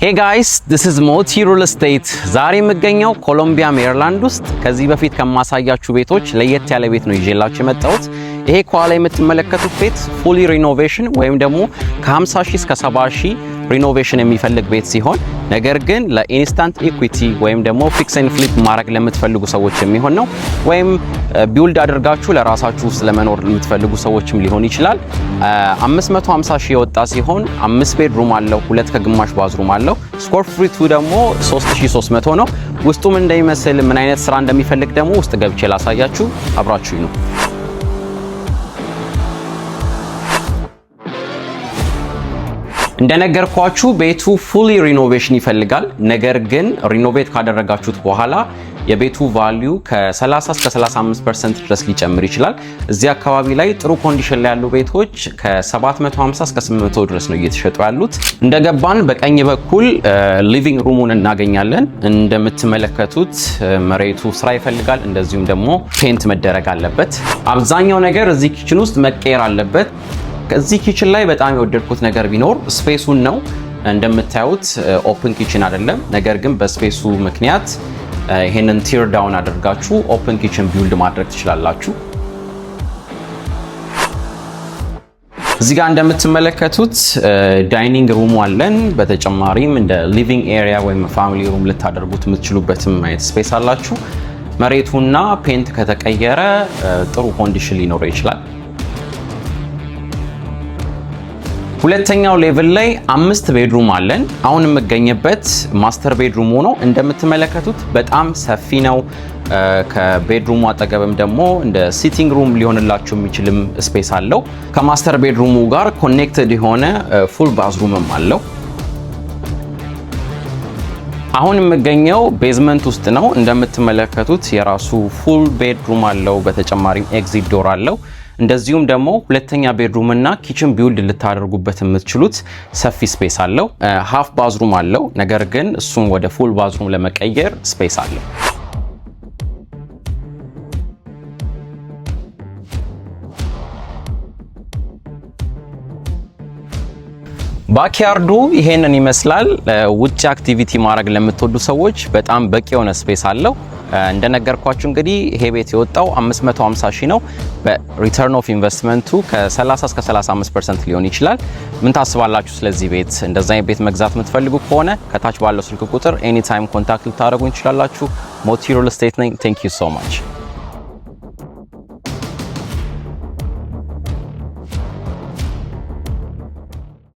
Hey guys, this is Moti Real Estate. ዛሬ የምገኘው ኮሎምቢያ ሜሪላንድ ውስጥ ከዚህ በፊት ከማሳያችሁ ቤቶች ለየት ያለ ቤት ነው ይዤላችሁ የመጣሁት። ይሄ ከኋላ የምትመለከቱት ቤት ፉሊ ሪኖቬሽን ወይም ደግሞ ከ50,000 እስከ 70,000 ሪኖቬሽን የሚፈልግ ቤት ሲሆን ነገር ግን ለኢንስታንት ኢኩዊቲ ወይም ደግሞ ፊክስ ኤንድ ፍሊፕ ማድረግ ለምትፈልጉ ሰዎች የሚሆን ነው። ወይም ቢልድ አድርጋችሁ ለራሳችሁ ውስጥ ለመኖር ለምትፈልጉ ሰዎችም ሊሆን ይችላል። 550,000 የወጣ ሲሆን 5 ቤድሩም አለው፣ 2 ከግማሽ ባዝሩም አለው። ስኩዌር ፉቱ ደግሞ 3300 ነው። ውስጡም እንደሚመስል ምን አይነት ስራ እንደሚፈልግ ደግሞ ውስጥ ገብቼ ላሳያችሁ፣ አብራችሁኝ ነው። እንደነገርኳችሁ ቤቱ ፉሊ ሪኖቬሽን ይፈልጋል። ነገር ግን ሪኖቬት ካደረጋችሁት በኋላ የቤቱ ቫልዩ ከ30 እስከ 35% ድረስ ሊጨምር ይችላል። እዚህ አካባቢ ላይ ጥሩ ኮንዲሽን ላይ ያሉ ቤቶች ከ750 እስከ 800 ድረስ ነው እየተሸጡ ያሉት። እንደገባን በቀኝ በኩል ሊቪንግ ሩሙን እናገኛለን። እንደምትመለከቱት መሬቱ ስራ ይፈልጋል፣ እንደዚሁም ደግሞ ፔንት መደረግ አለበት። አብዛኛው ነገር እዚህ ኪችን ውስጥ መቀየር አለበት። ከዚህ ኪችን ላይ በጣም የወደድኩት ነገር ቢኖር ስፔሱን ነው። እንደምታዩት ኦፕን ኪችን አይደለም፣ ነገር ግን በስፔሱ ምክንያት ይሄንን ቲር ዳውን አድርጋችሁ ኦፕን ኪችን ቢልድ ማድረግ ትችላላችሁ። እዚህ ጋር እንደምትመለከቱት ዳይኒንግ ሩም አለን። በተጨማሪም እንደ ሊቪንግ ኤሪያ ወይም ፋሚሊ ሩም ልታደርጉት የምትችሉበትም አይነት ስፔስ አላችሁ። መሬቱና ፔንት ከተቀየረ ጥሩ ኮንዲሽን ሊኖረው ይችላል። ሁለተኛው ሌቭል ላይ 5 ቤድሩም አለን። አሁን የምገኝበት ማስተር ቤድሩም ሆኖ እንደምትመለከቱት በጣም ሰፊ ነው። ከቤድሩሙ አጠገብም ደግሞ እንደ ሲቲንግ ሩም ሊሆንላችሁ የሚችልም ስፔስ አለው። ከማስተር ቤድሩሙ ጋር ኮኔክትድ የሆነ ፉል ባዝሩምም አለው። አሁን የምገኘው ቤዝመንት ውስጥ ነው። እንደምትመለከቱት የራሱ ፉል ቤድሩም አለው። በተጨማሪም ኤግዚት ዶር አለው። እንደዚሁም ደግሞ ሁለተኛ ቤድሩም እና ኪችን ቢልድ ልታደርጉበት የምትችሉት ሰፊ ስፔስ አለው። ሃፍ ባዝሩም አለው፣ ነገር ግን እሱን ወደ ፉል ባዝሩም ለመቀየር ስፔስ አለው። ባክያርዱ ይሄንን ይመስላል። ውጭ አክቲቪቲ ማድረግ ለምትወዱ ሰዎች በጣም በቂ የሆነ ስፔስ አለው። እንደነገርኳችሁ እንግዲህ ይሄ ቤት የወጣው 550,000 ነው። በሪተርን ኦፍ ኢንቨስትመንቱ ከ30 እስከ 35% ሊሆን ይችላል። ምን ታስባላችሁ ስለዚህ ቤት? እንደዛ አይነት ቤት መግዛት የምትፈልጉ ከሆነ ከታች ባለው ስልክ ቁጥር ኤኒ ታይም ኮንታክት ልታደርጉ እንችላላችሁ። ሞቲ ሪል ስቴት ነኝ። ቴንክ ዩ ሶ ማች።